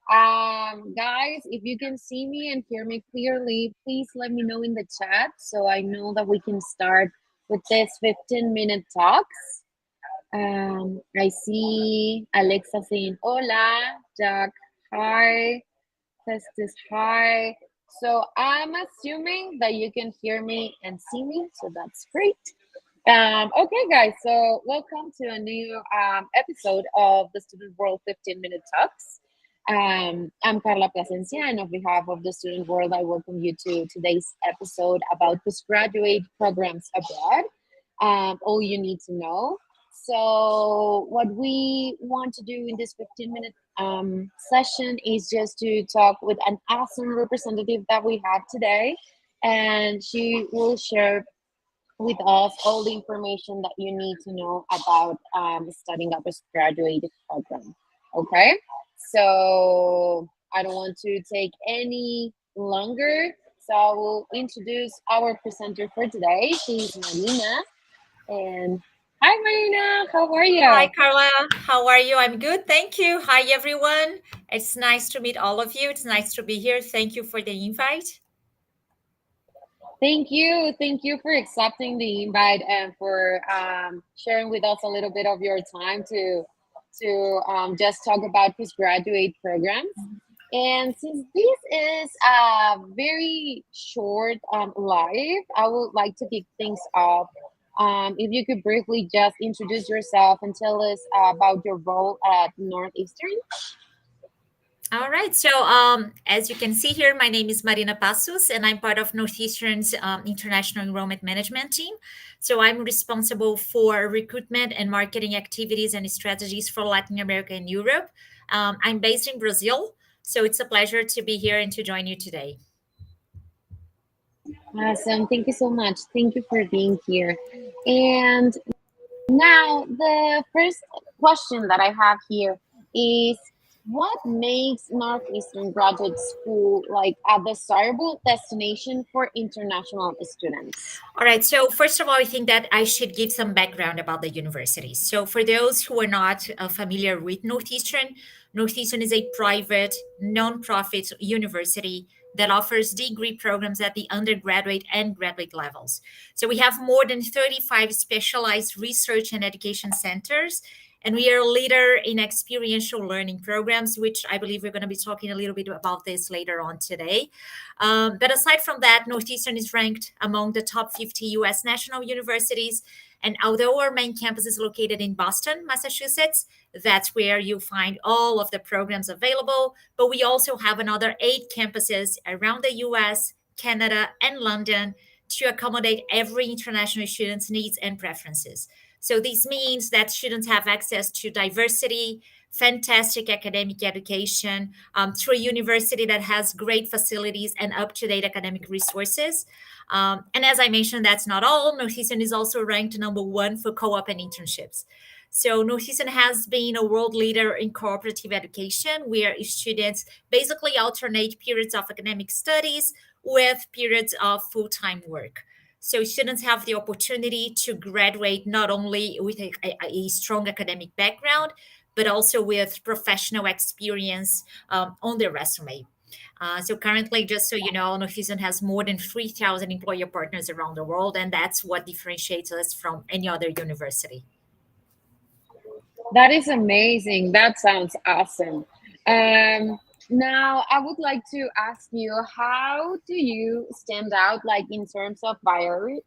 Guys, if you can see me and hear me clearly, please let me know in the chat so I know that we can start with this 15-minute talks. I see Alexa saying hola, Jack, hi, Festus, hi. So I'm assuming that you can hear me and see me, so that's great. Okay, guys, so welcome to a new episode of the Student World 15-Minute Talks. I'm Carla Plasencia, and on behalf of the Student World, I welcome you to today's episode about postgraduate programs abroad. All you need to know. So, what we want to do in this 15-minute session is just to talk with an awesome representative that we have today, and she will share with us all the information that you need to know about studying a postgraduate program. Okay, so I don't want to take any longer. So I will introduce our presenter for today. She's Marina. And hi, Marina. How are Hi, you? Carla. How are you? I'm good. Thank you. Hi, everyone. It's nice to meet all of you. It's nice to be here. Thank you for the invite. Thank you. Thank you for accepting the invite and for sharing with us a little bit of your time to just talk about postgraduate programs. And since this is a very short live, I would like to kick things off. If you could briefly just introduce yourself and tell us about your role at Northeastern. All right. So, as you can see here, my name is Marina Passos, and I'm part of Northeastern's International Enrollment Management team. So, I'm responsible for recruitment and marketing activities and strategies for Latin America and Europe. I'm based in Brazil. So, it's a pleasure to be here and to join you today. Awesome. Thank you so much. Thank you for being here. And now, the first question that I have here is what makes Northeastern Graduate School like a desirable destination for international students? All right. So, first of all, I think that I should give some background about the university. So, for those who are not familiar with Northeastern, Northeastern is a private, nonprofit university that offers degree programs at the undergraduate and graduate levels. So, we have more than 35 specialized research and education centers. And we are a leader in experiential learning programs, which I believe we're going to be talking a little bit about this later on today. But aside from that, Northeastern is ranked among the top 50 US national universities. And although our main campus is located in Boston, Massachusetts, that's where you find all of the programs available. But we also have another 8 campuses around the US, Canada, and London to accommodate every international student's needs and preferences. So this means that students have access to diversity, fantastic academic education, through a university that has great facilities and up-to-date academic resources. And as I mentioned, that's not all. Northeastern is also ranked #1 for co-op and internships. So Northeastern has been a world leader in cooperative education, where students basically alternate periods of academic studies with periods of full-time work. So students have the opportunity to graduate not only with a strong academic background, but also with professional experience on their resume. So currently, just so you know, Northeastern has more than 3,000 employer partners around the world, and that's what differentiates us from any other university. That is amazing. That sounds awesome. Um, Now, I would like to ask you, how do you stand out, like in terms of variety?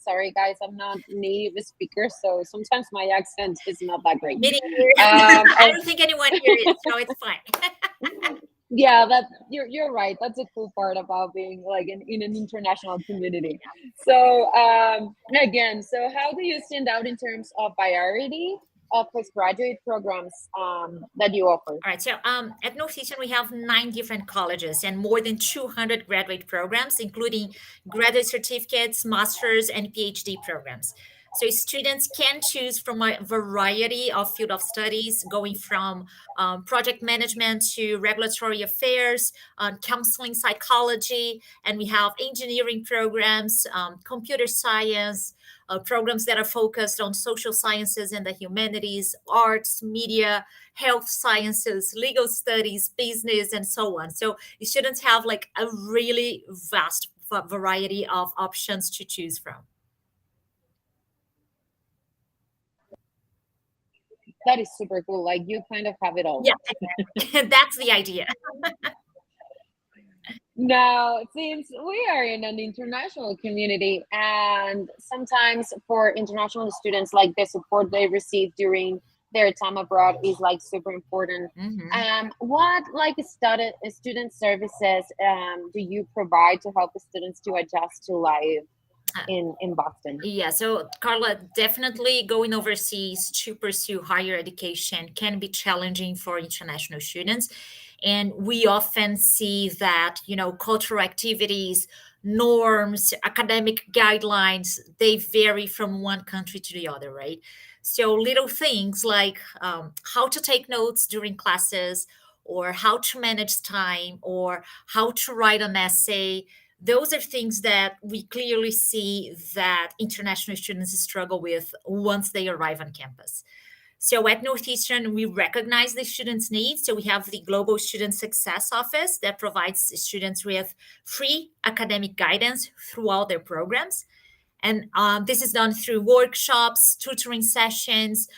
Sorry, guys, I'm not native speaker, so sometimes my accent is not that great. Meaning here, I Of don't think anyone here is, so it's fine. yeah, that you're right. That's a cool part about being like in an international community. So again, so how do you stand out in terms of variety of postgraduate programs that you offer? All right. So at Northeastern, we have 9 different colleges and more than 200 graduate programs, including graduate certificates, master's, and PhD programs. So students can choose from a variety of field of studies, going from project management to regulatory affairs, counseling, psychology, and we have engineering programs, computer science, programs that are focused on social sciences and the humanities, arts, media, health sciences, legal studies, business, and so on. So students have like a really vast variety of options to choose from. That is super cool. Like you kind of have it all. Yeah, that's the idea. Now, since we are in an international community, and sometimes for international students, like the support they receive during their time abroad is like super important. Mhm. What like student services do you provide to help the students to adjust to life in Boston? Yeah, so Carla, definitely going overseas to pursue higher education can be challenging for international students. And we often see that, cultural activities, norms, academic guidelines, they vary from one country to the other, right? So little things like how to take notes during classes, or how to manage time, or how to write an essay, those are things that we clearly see that international students struggle with once they arrive on campus. So at Northeastern, we recognize the students' needs. So we have the Global Student Success Office that provides students with free academic guidance throughout their programs. And this is done through workshops, tutoring sessions,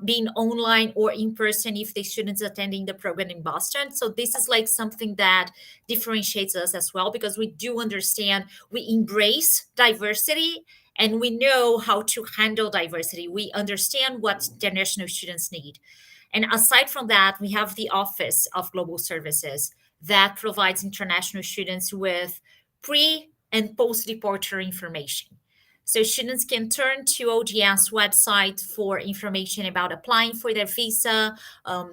being online or in person if the students attending the program in Boston. So this is like something that differentiates us as well, because we do understand, we embrace diversity, and we know how to handle diversity. We understand what international students need. And aside from that, we have the Office of Global Services that provides international students with pre and post departure information. So students can turn to ODS website for information about applying for their visa,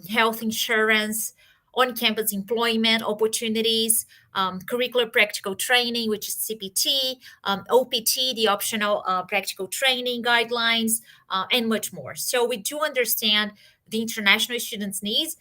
health insurance, on-campus employment opportunities, curricular practical training, which is CPT, OPT, the optional practical training guidelines, and much more. So we do understand the international students' needs.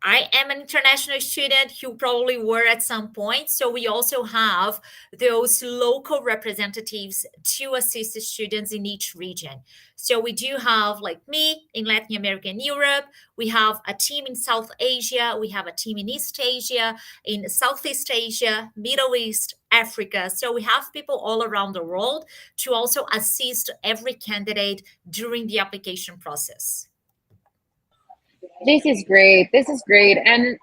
I am an international student. You probably were at some point. So we also have those local representatives to assist the students in each region. So we do have, like me, in Latin America and Europe. We have a team in South Asia. We have a team in East Asia, in Southeast Asia, Middle East, Africa. So we have people all around the world to also assist every candidate during the application process. This is great. This is great. And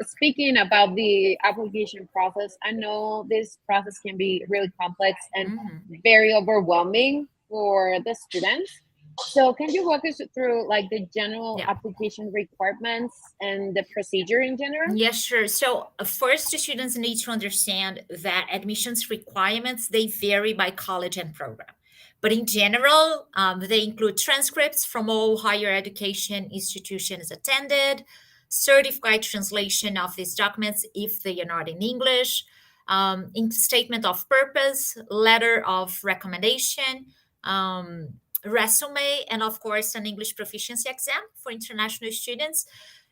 speaking about the application process, I know this process can be really complex and Mhm. very overwhelming for the students. So, can you walk us through like the general Yeah. application requirements and the procedure in general? Yes, sure. So first, the students need to understand that admissions requirements, they vary by college and program. But in general, they include transcripts from all higher education institutions attended, certified translation of these documents if they are not in English, in statement of purpose, letter of recommendation, resume, and of course, an English proficiency exam for international students.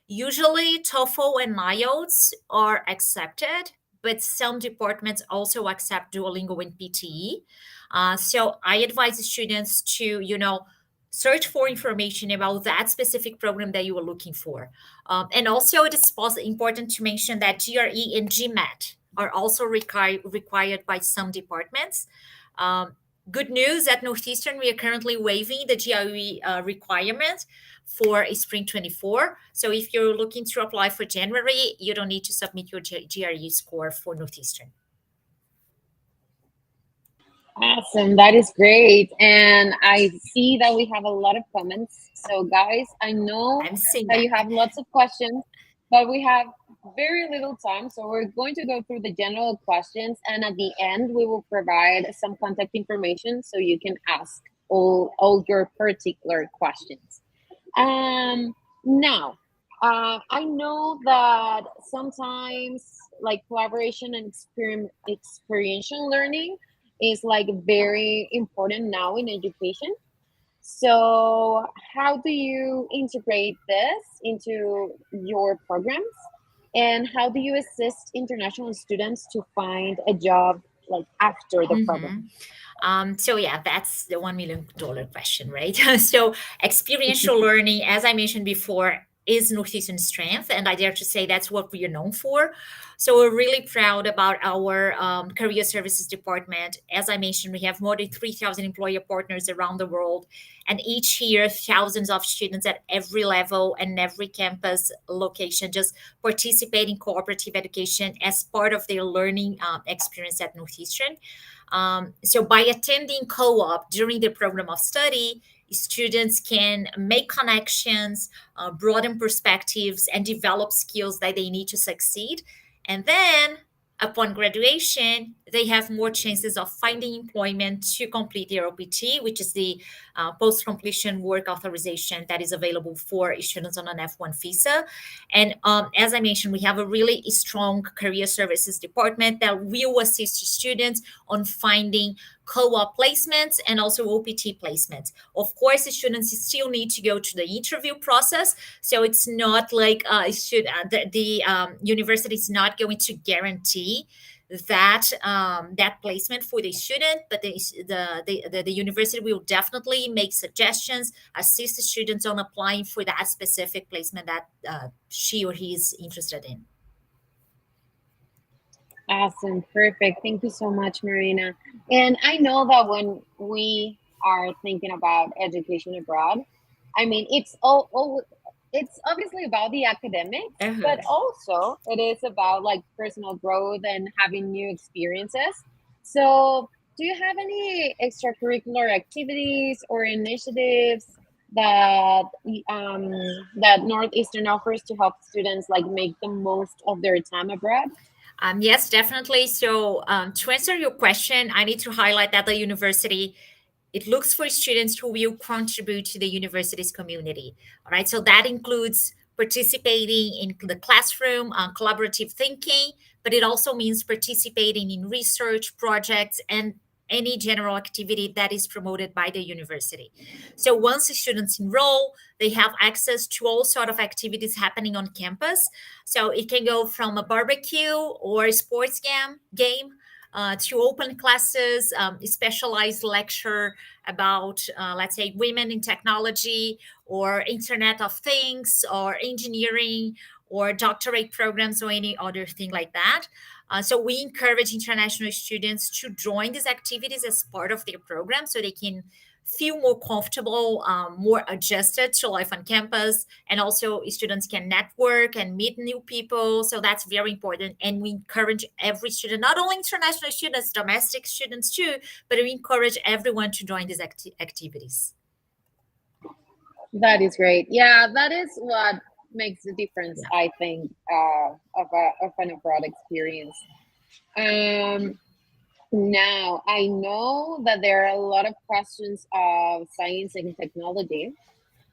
Usually, TOEFL and IELTS are accepted, but some departments also accept Duolingo and PTE. So I advise students to, search for information about that specific program that you are looking for. And also, it is important to mention that GRE and GMAT are also required by some departments. Um, Good news at Northeastern, we are currently waiving the GRE requirement for spring 24. So if you're looking to apply for January, you don't need to submit your GRE score for Northeastern. Awesome. That is great. And I see that we have a lot of comments. So, guys, I know I'm seeing that that. you have lots of questions, but we have very little time. So, we're going to go through the general questions. And at the end, we will provide some contact information so you can ask all your particular questions. Now, I know that sometimes like collaboration and experiential learning is like very important now in education. So, how do you integrate this into your programs? And how do you assist international students to find a job like after the program? So yeah, that's the $1 million question, right? So experiential learning, as I mentioned before, is Northeastern's strength, and I dare to say that's what we are known for. So we're really proud about our career services department. As I mentioned, we have more than 3,000 employer partners around the world, and each year thousands of students at every level and every campus location just participate in cooperative education as part of their learning experience at Northeastern. So by attending co-op during the program of study, students can make connections, broaden perspectives, and develop skills that they need to succeed. And then upon graduation, they have more chances of finding employment to complete their OPT, which is the post-completion work authorization that is available for students on an F1 visa. And as I mentioned, we have a really strong career services department that will assist students on finding co-op placements and also OPT placements. Of course, the students still need to go to the interview process, so it's not like the university is not going to guarantee that placement for the student, but the university will definitely make suggestions, assist the students on applying for that specific placement that she or he is interested in. Awesome, perfect. Thank you so much, Marina. And I know that when we are thinking about education abroad, I mean, it's obviously about the academics, Uh-huh. but also it is about like personal growth and having new experiences. So, do you have any extracurricular activities or initiatives that um, that Northeastern offers to help students like make the most of their time abroad? Yes, definitely. So, to answer your question, I need to highlight that the university it looks for students who will contribute to the university's community. All right, so that includes participating in the classroom, collaborative thinking, but it also means participating in research projects and any general activity that is promoted by the university. So once the students enroll, they have access to all sort of activities happening on campus. So it can go from a barbecue or a sports game to open classes, specialized lecture about, let's say, women in technology or Internet of Things or engineering or doctorate programs or any other thing like that. So we encourage international students to join these activities as part of their program so they can feel more comfortable, more adjusted to life on campus. And also, students can network and meet new people. So that's very important. And we encourage every student, not only international students, domestic students too, but we encourage everyone to join these activities. That is great. Yeah, that is what makes the difference, Yeah. I think, of an abroad experience. Um, Now, I know that there are a lot of questions of science and technology.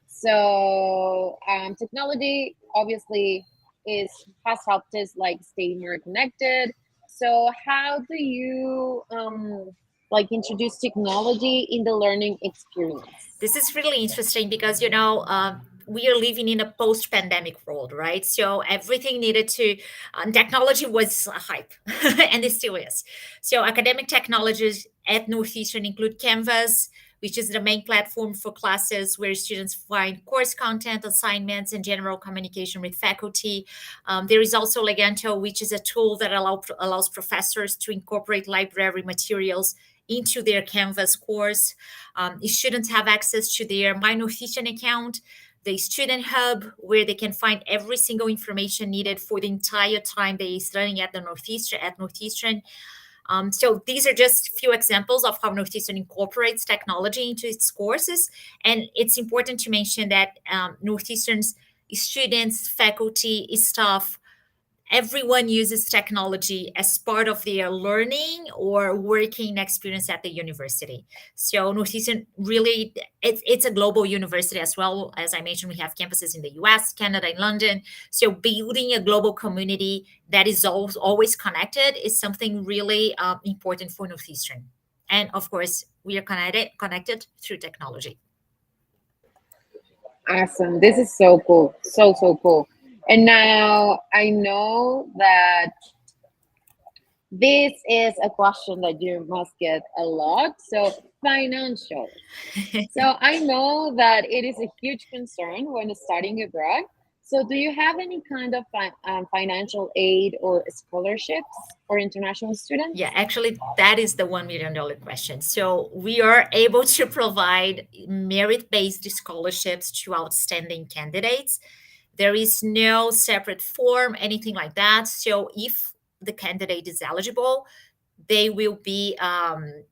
So, technology obviously is has helped us like stay more connected. So, how do you like introduce technology in the learning experience? This is really interesting because, we are living in a post pandemic world, right? So everything needed to, technology was a hype, and it still is. So academic technologies at Northeastern include Canvas, which is the main platform for classes where students find course content, assignments, and general communication with faculty. There is also Leganto, which is a tool that allows professors to incorporate library materials into their Canvas course. Students have access to their My Northeastern account, the Student Hub, where they can find every single information needed for the entire time they studying at the Northeastern. So these are just a few examples of how Northeastern incorporates technology into its courses, and it's important to mention that Northeastern's students, faculty, staff, everyone uses technology as part of their learning or working experience at the university. So Northeastern really it's a global university as well. As I mentioned, we have campuses in the US, Canada, and London. So building a global community that is always connected is something really important for Northeastern. And of course, we are connected through technology. Awesome. This is so cool. So, so cool. And now I know that this is a question that you must get a lot. So, financials. So, I know that it is a huge concern when studying abroad. So, do you have any kind of financial aid or scholarships for international Yeah, students? actually, that is the $1 million question. So we are able to provide merit-based scholarships to outstanding candidates. There is no separate form, anything like that. So if the candidate is eligible, they will be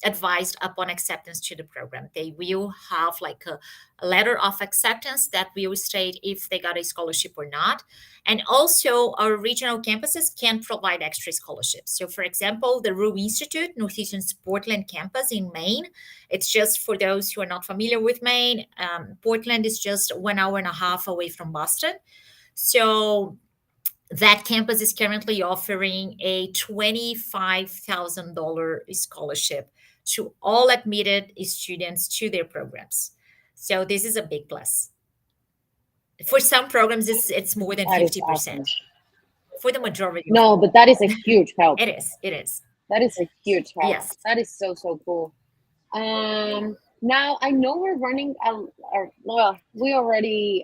advised upon acceptance to the program. They will have like a letter of acceptance that will state if they got a scholarship or not. And also, our regional campuses can provide extra scholarships. So, for example, the Rue Institute, Northeastern's Portland campus in Maine, it's just for those who are not familiar with Maine. Portland is just 1 hour and a half away from Boston. So that campus is currently offering a $25,000 scholarship to all admitted students to their programs. So this is a big plus. For some programs, it's more than That is awesome. 50%. For the majority of No, but that is a huge help. it is. It is. That is a huge help. Yes. That is so, so cool. Now I know we're running well, we already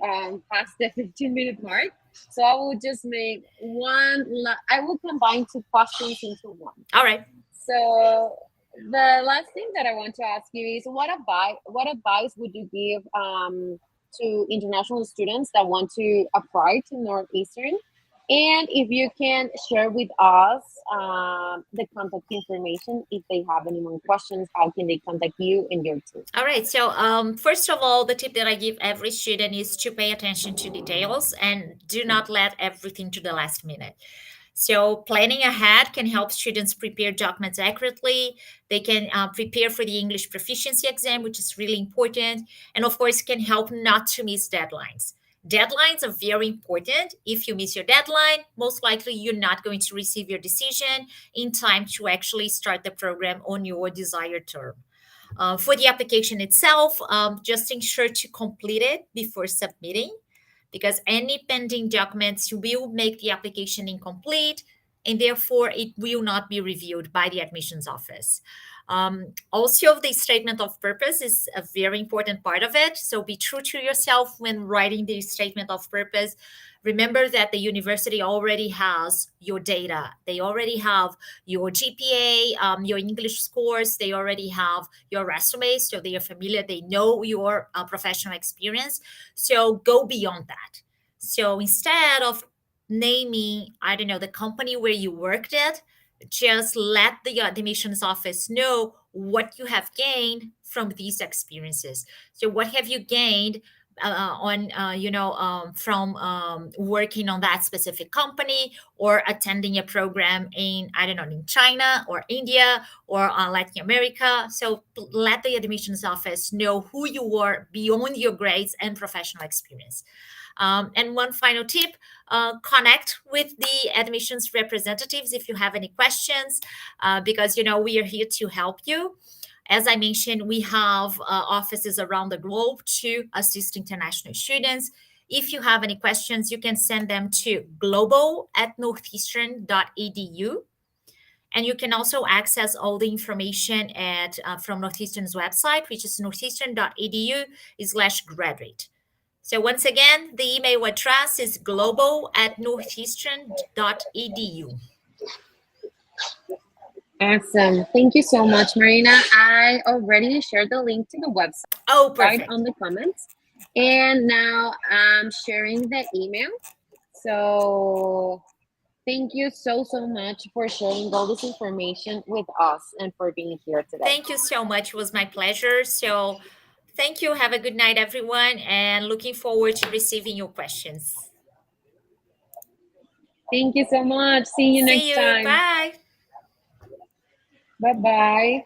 passed the 15-minute mark. So I will just make I will combine two questions into one. All right. So the last thing that I want to ask you is what advice would you give to international students that want to apply to Northeastern? And if you can share with us the contact information, if they have any more questions, how can they contact you and your team? All right. So, first of all, the tip that I give every student is to pay attention to details and do not let everything to the last minute. So, planning ahead can help students prepare documents accurately. They can prepare for the English proficiency exam, which is really important. And of course, can help not to miss deadlines. Deadlines are very important. If you miss your deadline, most likely you're not going to receive your decision in time to actually start the program on your desired term. For the application itself, just ensure to complete it before submitting because any pending documents will make the application incomplete and therefore it will not be reviewed by the admissions office. Also, the statement of purpose is a very important part of it. So be true to yourself when writing the statement of purpose. Remember that the university already has your data. They already have your GPA, your English scores. They already have your resume. So they are familiar. They know your professional experience. So go beyond that. So instead of naming, I don't know, the company where you worked at, just let the admissions office know what you have gained from these experiences. So what have you gained on from working on that specific company or attending a program in, I don't know, in China or India or Latin America. So let the admissions office know who you were beyond your grades and professional experience. And one final tip, connect with the admissions representatives if you have any questions, because we are here to help you. As I mentioned, we have offices around the globe to assist international students. If you have any questions, you can send them to global@northeastern.edu. And you can also access all the information from Northeastern's website, which is northeastern.edu/graduate. So once again, the email address is global@northeastern.edu. Awesome. Thank you so much, Marina. I already shared the link to the website Oh, on perfect. the comments. And now I'm sharing the email. So thank you so, so much for sharing all this information with us and for being here today. Thank you so much. It was my pleasure. So thank you. Have a good night, everyone, and looking forward to receiving your questions. Thank you so much. See you See next you. time. Bye. Bye bye.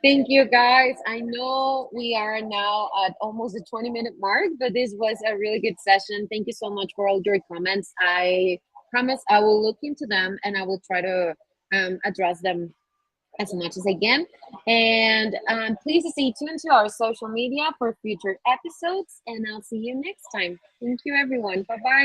Thank you, guys. I know we are now at almost the 20-minute mark, but this was a really good session. Thank you so much for all your comments. I promise I will look into them and I will try to address them as much as I can. And please stay tuned to our social media for future episodes. And I'll see you next time. Thank you, everyone. Bye bye.